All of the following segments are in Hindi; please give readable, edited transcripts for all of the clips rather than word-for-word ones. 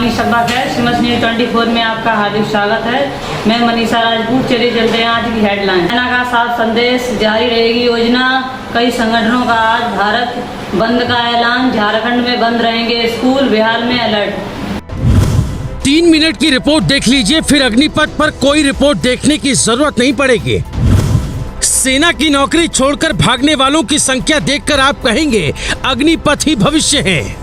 मनीष शब्बा खैर, सिमस न्यूज 24 में आपका हार्दिक स्वागत है। मैं मनीषा राजपूत। चलिए चलते हैं आज की हेडलाइन। सेना का साफ संदेश, जारी रहेगी योजना। कई संगठनों का आज भारत बंद का ऐलान। झारखंड में बंद रहेंगे स्कूल, बिहार में अलर्ट। 3 मिनट की रिपोर्ट देख लीजिए, फिर अग्निपथ पर कोई रिपोर्ट देखने की जरूरत नहीं पड़ेगी। सेना की नौकरी छोड़कर भागने वालों की संख्या देखकर आप कहेंगे अग्निपथ ही भविष्य है।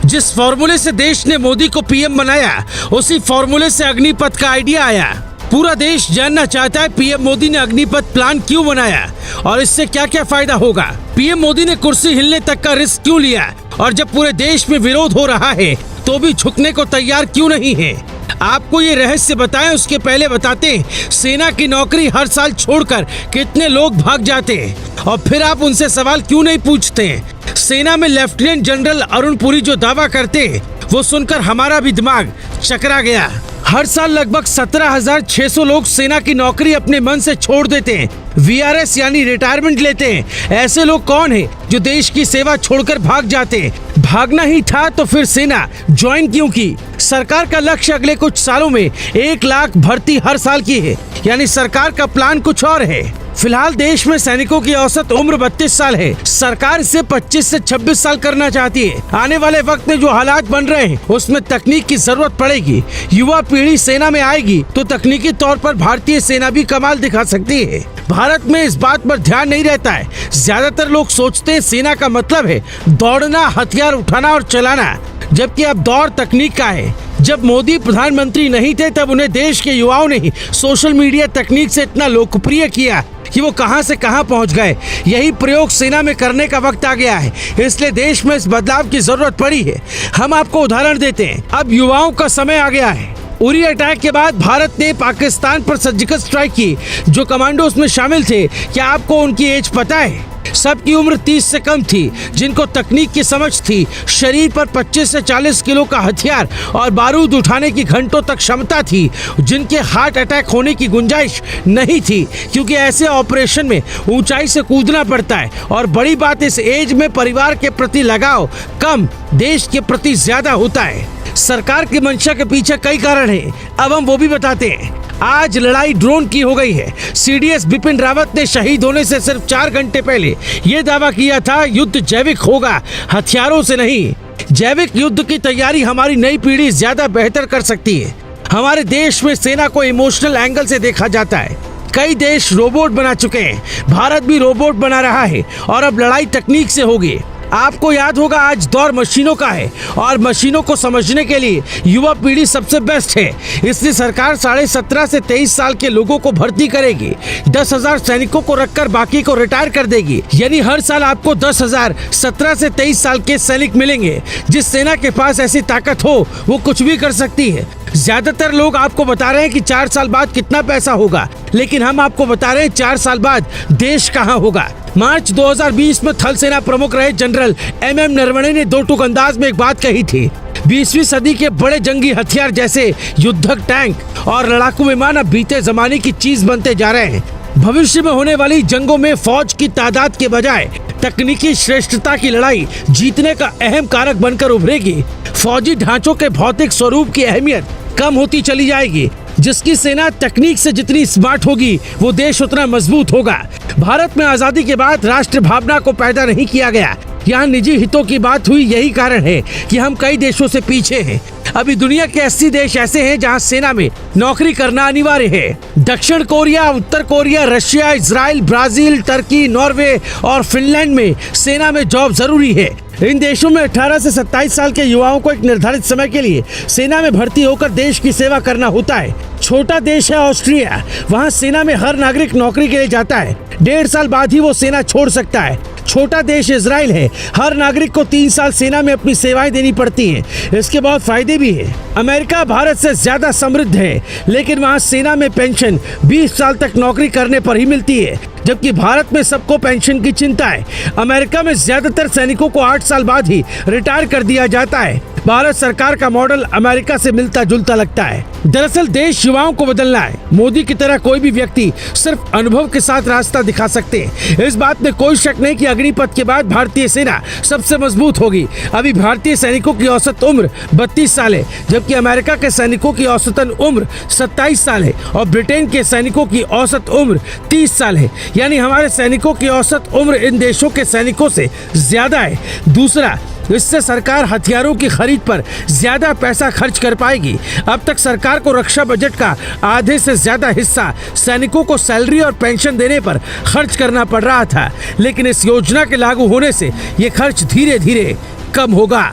जिस फॉर्मूले से देश ने मोदी को पीएम बनाया, उसी फॉर्मूले से अग्निपथ का आइडिया आया। पूरा देश जानना चाहता है पीएम मोदी ने अग्निपथ प्लान क्यों बनाया और इससे क्या क्या फायदा होगा। पीएम मोदी ने कुर्सी हिलने तक का रिस्क क्यों लिया और जब पूरे देश में विरोध हो रहा है तो भी झुकने को तैयार क्यों नहीं है। आपको ये रहस्य बताएं उसके पहले बताते हैं सेना की नौकरी हर साल छोड़कर कितने लोग भाग जाते हैं और फिर आप उनसे सवाल क्यों नहीं पूछते हैं। सेना में लेफ्टिनेंट जनरल अरुण पुरी जो दावा करते हैं वो सुनकर हमारा भी दिमाग चकरा गया। हर साल लगभग 17,600 लोग सेना की नौकरी अपने मन से छोड़ देते हैं, वीआरएस यानी रिटायरमेंट लेते हैं। ऐसे लोग कौन हैं जो देश की सेवा छोड़कर भाग जाते हैं? भागना ही था तो फिर सेना ज्वाइन क्यों की? सरकार का लक्ष्य अगले कुछ सालों में 1 लाख भर्ती हर साल की है, यानी सरकार का प्लान कुछ और है। फिलहाल देश में सैनिकों की औसत उम्र 32 साल है। सरकार इसे 25 से 26 साल करना चाहती है। आने वाले वक्त में जो हालात बन रहे हैं उसमें तकनीक की जरूरत पड़ेगी। युवा पीढ़ी सेना में आएगी तो तकनीकी तौर पर भारतीय सेना भी कमाल दिखा सकती है। भारत में इस बात पर ध्यान नहीं रहता है। ज्यादातर लोग सोचते हैं सेना का मतलब है दौड़ना, हथियार उठाना और चलाना, जबकि अब दौर तकनीक का है। जब मोदी प्रधानमंत्री नहीं थे तब उन्हें देश के युवाओं ने सोशल मीडिया तकनीक से इतना लोकप्रिय किया कि वो कहां से कहां पहुंच गए। यही प्रयोग सेना में करने का वक्त आ गया है, इसलिए देश में इस बदलाव की जरूरत पड़ी है। हम आपको उदाहरण देते हैं। अब युवाओं का समय आ गया है। उरी अटैक के बाद भारत ने पाकिस्तान पर सर्जिकल स्ट्राइक की। जो कमांडोज में शामिल थे, क्या आपको उनकी एज पता है? सबकी उम्र 30 से कम थी। जिनको तकनीक की समझ थी, शरीर पर 25 से 40 किलो का हथियार और बारूद उठाने की घंटों तक क्षमता थी, जिनके हार्ट अटैक होने की गुंजाइश नहीं थी, क्योंकि ऐसे ऑपरेशन में ऊंचाई से कूदना पड़ता है। और बड़ी बात, इस एज में परिवार के प्रति लगाव कम, देश के प्रति ज्यादा होता है। सरकार की मंशा के पीछे कई कारण हैं, अब हम वो भी बताते हैं। आज लड़ाई ड्रोन की हो गई है। सीडीएस बिपिन रावत ने शहीद होने से सिर्फ 4 घंटे पहले ये दावा किया था, युद्ध जैविक होगा, हथियारों से नहीं। जैविक युद्ध की तैयारी हमारी नई पीढ़ी ज्यादा बेहतर कर सकती है। हमारे देश में सेना को इमोशनल एंगल से देखा जाता है। कई देश रोबोट बना चुके हैं, भारत भी रोबोट बना रहा है और अब लड़ाई तकनीक से होगी। आपको याद होगा आज दौर मशीनों का है और मशीनों को समझने के लिए युवा पीढ़ी सबसे बेस्ट है। इसलिए सरकार 17.5 से 23 साल के लोगों को भर्ती करेगी। 10,000 सैनिकों को रखकर बाकी को रिटायर कर देगी, यानी हर साल आपको 10,000 17 से 23 साल के सैनिक मिलेंगे। जिस सेना के पास ऐसी ताकत हो वो कुछ भी कर सकती है। ज्यादातर लोग आपको बता रहे हैं कि 4 साल बाद कितना पैसा होगा, लेकिन हम आपको बता रहे हैं 4 साल बाद देश कहां होगा। मार्च 2020 में थल सेना प्रमुख रहे जनरल MM नरवणे ने 2 टूक अंदाज में एक बात कही थी। 20वीं सदी के बड़े जंगी हथियार जैसे युद्धक टैंक और लड़ाकू विमान अब बीते जमाने की चीज बनते जा रहे हैं। भविष्य में होने वाली जंगों में फौज की तादाद के बजाय तकनीकी श्रेष्ठता की लड़ाई जीतने का अहम कारक बनकर उभरेगी। फौजी ढांचों के भौतिक स्वरूप की अहमियत कम होती चली जाएगी। जिसकी सेना तकनीक से जितनी स्मार्ट होगी वो देश उतना मजबूत होगा। भारत में आजादी के बाद राष्ट्र भावना को पैदा नहीं किया गया, यहाँ निजी हितों की बात हुई। यही कारण है कि हम कई देशों से पीछे हैं। अभी दुनिया के 80 देश ऐसे हैं जहां सेना में नौकरी करना अनिवार्य है। दक्षिण कोरिया, उत्तर Korea, Russia, Israel, Brazil, Turkey, Norway और फिनलैंड में सेना में जॉब जरूरी है। इन देशों में 18 से 27 साल के युवाओं को एक निर्धारित समय के लिए सेना में भर्ती होकर देश की सेवा करना होता है। छोटा देश है ऑस्ट्रिया, वहाँ सेना में हर नागरिक नौकरी के लिए जाता है। 1.5 साल बाद ही वो सेना छोड़ सकता है। छोटा देश इजराइल है, हर नागरिक को 3 साल सेना में अपनी सेवाएं देनी पड़ती हैं। इसके बहुत फायदे भी है। अमेरिका भारत से ज्यादा समृद्ध है, लेकिन वहाँ सेना में पेंशन 20 साल तक नौकरी करने पर ही मिलती है, जबकि भारत में सबको पेंशन की चिंता है। अमेरिका में ज्यादातर सैनिकों को 8 साल बाद ही रिटायर कर दिया जाता है। भारत सरकार का मॉडल अमेरिका से मिलता जुलता लगता है। दरअसल देश युवाओं को बदलना है। मोदी की तरह कोई भी व्यक्ति सिर्फ अनुभव के साथ रास्ता दिखा सकते हैं। इस बात में कोई शक नहीं कि अग्निपथ के बाद भारतीय सेना सबसे मजबूत होगी। अभी भारतीय सैनिकों की औसत उम्र 32 साल है, जबकि अमेरिका के सैनिकों की औसतन उम्र 27 साल है और ब्रिटेन के सैनिकों की औसत उम्र 30 साल है। यानी हमारे सैनिकों की औसत उम्र इन देशों के सैनिकों से ज्यादा है। दूसरा, इससे सरकार हथियारों की खरीद पर ज्यादा पैसा खर्च कर पाएगी। अब तक सरकार को रक्षा बजट का आधे से ज्यादा हिस्सा सैनिकों को सैलरी और पेंशन देने पर खर्च करना पड़ रहा था, लेकिन इस योजना के लागू होने से ये खर्च धीरे धीरे कम होगा।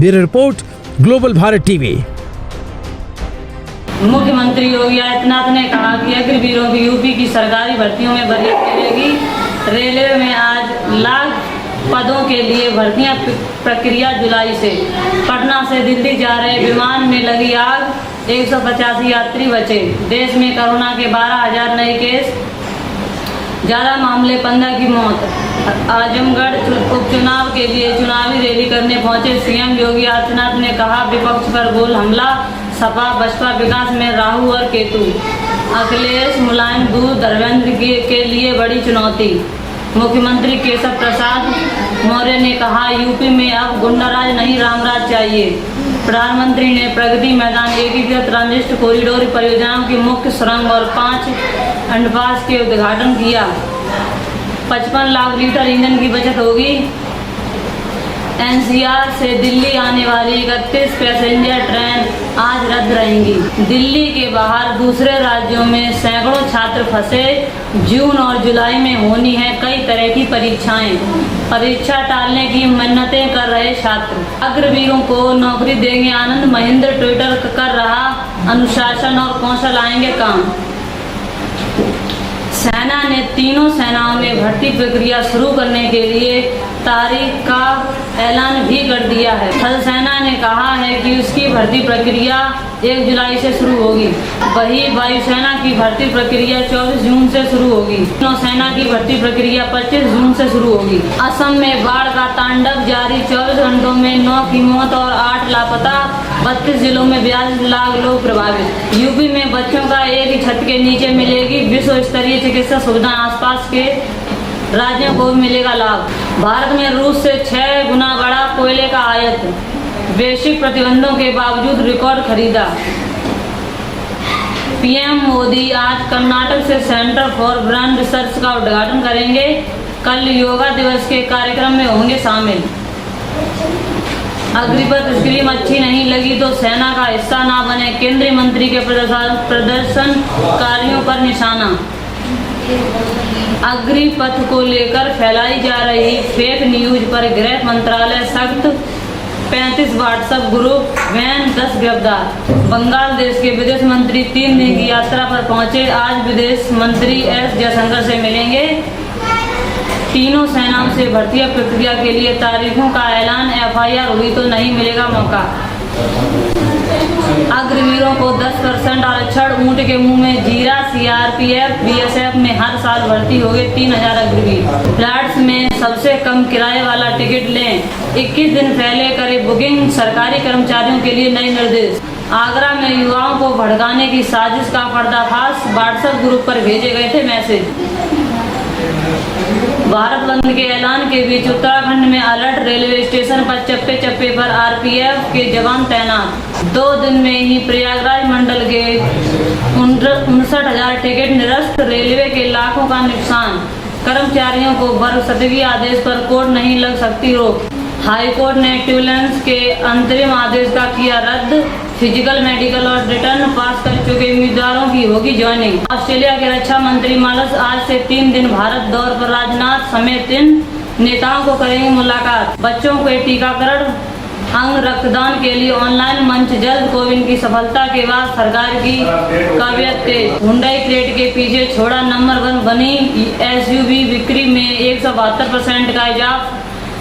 Bureau report, global Bharat TV. मुख्यमंत्री योगी आदित्यनाथ ने कहा कि अग्निवीरों की यूपी की सरकारी भर्तियों में बदलाव करेगी। रेलवे में आज लाख पदों के लिए भर्तियां प्रक्रिया जुलाई से। पटना से दिल्ली जा रहे विमान में लगी आग, 185 यात्री बचे। देश में कोरोना के 12,000 नए केस, ज्यादा मामले, 15 की मौत। आजमगढ़ उपचुनाव के लिए चुनावी रैली करने पहुंचे सीएम योगी आदित्यनाथ ने कहा, विपक्ष पर गोल हमला, सपा बसपा विकास में राहु और केतु। अखिलेश मुलायम दूर धर्मेंद्र के लिए बड़ी चुनौती। मुख्यमंत्री केशव प्रसाद मौर्य ने कहा, यूपी में अब गुंडाराज नहीं रामराज चाहिए। प्रधानमंत्री ने प्रगति मैदान एकीकृत ट्रांजिट कॉरिडोर परियोजनाओं की मुख्य सुरंग और 5 अंडरपास के उद्घाटन किया। 55 लाख लीटर ईंधन की बचत होगी। एनसीआर से दिल्ली आने वाली 31 पैसेंजर ट्रेन आज रद्द रहेंगी। दिल्ली के बाहर दूसरे राज्यों में सैकड़ों छात्र फंसे। जून और जुलाई में होनी है कई तरह की परीक्षाएं। परीक्षा टालने की मन्नतें कर रहे छात्र। अग्रवीरों को नौकरी देंगे आनंद महिंद्र, ट्विटर कर रहा, अनुशासन और कौशल आएंगे काम। सेना ने तीनों सेनाओं में भर्ती प्रक्रिया शुरू करने के लिए तारीख का ऐलान भी कर दिया है। थल सेना ने कहा है कि उसकी भर्ती प्रक्रिया 1 जुलाई से शुरू होगी। वहीं वायुसेना की भर्ती प्रक्रिया 24 जून से शुरू होगी। नौसेना की भर्ती प्रक्रिया 25 जून से शुरू होगी। असम में बाढ़ का तांडव जारी, 24 घंटों में 9 की मौत और 8 लापता। 32 जिलों में 42 लाख लोग प्रभावित। यूपी में बच्चों का एक ही छत के नीचे मिलेगी विश्व स्तरीय चिकित्सा सुविधा, आसपास के राज्यों को भी मिलेगा लाभ। भारत में रूस से 6 गुना बड़ा कोयले का आयात। वैश्विक प्रतिबंधों के बावजूद रिकॉर्ड खरीदा। पीएम मोदी आज कर्नाटक से सेंटर फॉर ब्रांड रिसर्च का उद्घाटन करेंगे। कल योगा दिवस के कार्यक्रम में होंगे शामिल। अग्निपथ स्कीम अच्छी नहीं लगी तो सेना का हिस्सा ना बने, केंद्रीय मंत्री के प्रदर्शनकारियों पर निशाना। अग्निपथ को लेकर फैलाई जा रही फेक न्यूज पर गृह मंत्रालय सख्त। 35 व्हाट्सएप ग्रुप, वैन, 10 गिरफ्तार। बंगाल देश के विदेश मंत्री 3 दिन की यात्रा पर पहुंचे। आज विदेश मंत्री एस जयशंकर से मिलेंगे। तीनों सेनाओं से भर्ती प्रक्रिया के लिए तारीखों का ऐलान। एफआईआर हुई तो नहीं मिलेगा मौका। अग्रवीरों को 10% आरक्षण, ऊंट के मुंह में जीरा। सीआरपीएफ बीएसएफ में हर साल भर्ती होंगे 3000 अग्रवीर। फ्लैट्स में सबसे कम किराए वाला टिकट लें। 21 दिन पहले करें बुकिंग। सरकारी कर्मचारियों के लिए नए निर्देश। आगरा में युवाओं को भड़काने की साजिश का पर्दाफाश। व्हाट्सएप ग्रुप पर भेजे गए थे मैसेज। भारत बंद के ऐलान के बीच उत्तराखंड में अलर्ट। रेलवे स्टेशन पर चप्पे चप्पे पर आरपीएफ के जवान तैनात। 2 दिन में ही प्रयागराज मंडल के 59,000 टिकट निरस्त। रेलवे के लाखों का नुकसान। कर्मचारियों को बरसतगी आदेश पर कोर्ट नहीं लग सकती रोक। हाईकोर्ट ने ट्यूलेंस के अंतरिम आदेश का किया रद्द। फिजिकल, मेडिकल और रिटर्न पास कर चुके उम्मीदवारों की होगी ज्वाइनिंग। ऑस्ट्रेलिया के रक्षा मंत्री मालस आज से 3 दिन भारत दौर पर। राजनाथ समेत 3 नेताओं को करेंगे मुलाकात। बच्चों के टीकाकरण, अंग रक्तदान के लिए ऑनलाइन मंच जल्द। कोविन की सफलता के बाद सरकार की काबिलियत तेज। हुंडई क्रेट के पीछे छोड़ा नंबर 1 बनी। एसयूवी बिक्री में 172% का इजाफा।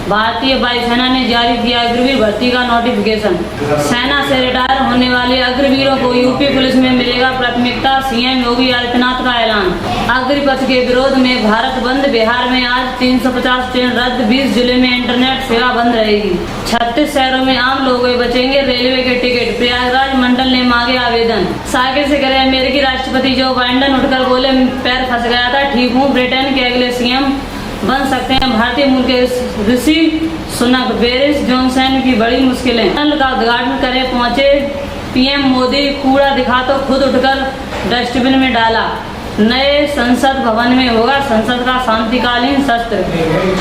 भारतीय वायुसेना ने जारी किया अग्रवीर भर्ती का नोटिफिकेशन। सेना से रिटायर होने वाले अग्रवीरों को यूपी पुलिस में मिलेगा प्राथमिकता, सीएम योगी आदित्यनाथ का ऐलान। अग्निपथ के विरोध में भारत बंद, बिहार में आज 350 ट्रेन रद्द, 20 जिले में इंटरनेट सेवा बंद रहेगी। 36 शहरों में आम लोग बचेंगे रेलवे के टिकट, प्रयागराज मंडल ने मांगे आवेदन। साइकिल से गिरे अमेरिकी राष्ट्रपति जो बाइडेन, उठकर बोले पैर फंस गया था, ठीक हूँ। ब्रिटेन के अगले सीएम बन सकते हैं भारतीय मूल के ऋषि सुनक। बोरिस जॉनसन की बड़ी मुश्किलें। नल का उद्घाटन करे पहुंचे पीएम मोदी, कूड़ा दिखा तो खुद उठकर डस्टबिन में डाला। नए संसद भवन में होगा संसद का शांतिकालीन सत्र।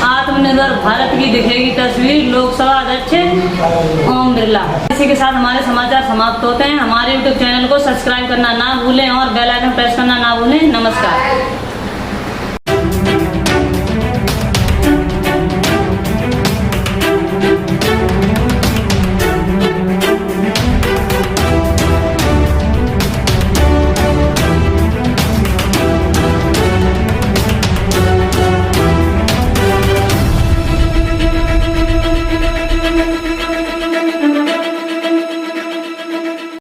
आत्मनिर्भर भारत की दिखेगी तस्वीर, लोकसभा अध्यक्ष ओम बिरला। इसी के साथ हमारे समाचार समाप्त होते हैं। हमारे यूट्यूब चैनल को सब्सक्राइब करना ना भूलें और बेल आइकन प्रेस करना